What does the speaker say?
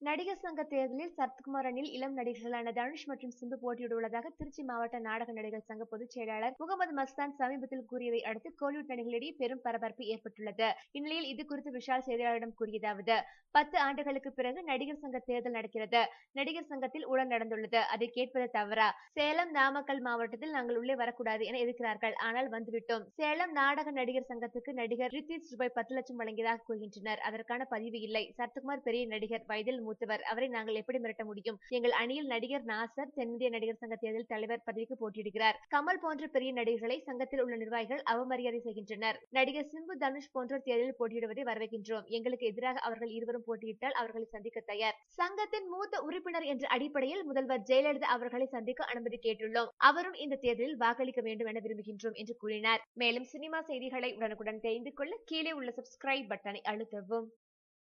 நடிகர் சங்க தேர்தலில் சரத்குமார் அணியில் இளம் நடிகர்களான தனுஷ் மற்றும் சிம்பு போட்டியிட உள்ளதாக திருச்சி மாவட்ட நாடக நடிகர் சங்க பொதுச் செயலாளர் முகமது மஸ்தான் சமீபத்தில் கூறியதை அடுத்து கோலிவுட் நடிகர்களிடையே பெரும் பரபரப்பு ஏற்பட்டுள்ளது. இந்நிலையில் இது குறித்து விஷால் செய்தியாளரிடம் கூறியதாவது: 10 ஆண்டுகளுக்கு பிறகு நடிகர் சங்க தேர்தல் நடக்கிறது. நடிகர் சங்கத்தில் ஊழல் நடந்துள்ளது. அதை கேட்பது தவறா? சேலம், நாமக்கல் மாவட்டத்தில் நாங்கள் உள்ளே வரக்கூடாது என எதிர்க்கிறார்கள். ஆனால் வந்துவிட்டோம். சேலம் நாடக நடிகர் சங்கத்துக்கு நடிகர் ரித்தீஷ் ரூபாய் 10 லட்சம் வழங்கியதாக கூறுகின்றனர். அதற்கான பதிவு இல்லை. சரத்குமார் பெரிய நடிகர், வயதில் மூத்தவர். அவரை நாங்கள் எப்படி மிரட்ட முடியும்? எங்கள் அணியில் நடிகர் நாசர் தென்னிந்திய நடிகர் சங்க தேர்தல் தலைவர் பதவிக்கு போட்டியிடுகிறார். கமல் போன்ற பெரிய நடிகர்களை சங்கத்தில் உள்ள நிர்வாகிகள் அவமரியாதை செய்கின்றனர். நடிகர் சிம்பு, தனுஷ் போன்றோர் தேர்தலில் போட்டியிடுவதை வரவேற்கின்றோம். எங்களுக்கு எதிராக அவர்கள் இருவரும் போட்டியிட்டால் அவர்களை சந்திக்க தயார். சங்கத்தின் மூத்த உறுப்பினர் என்ற அடிப்படையில் முதல்வர் ஜெயலலிதா அவர்களை சந்திக்க அனுமதி கேட்டுள்ளோம். அவரும் இந்த தேர்தலில் வாக்களிக்க வேண்டும் என விரும்புகின்றோம் என்று கூறினார். மேலும் சினிமா செய்திகளை உடனுக்குடன் தெரிந்து கொள்ள கீழே உள்ள சப்ஸ்கிரைப் பட்டனை அழுத்தவும்.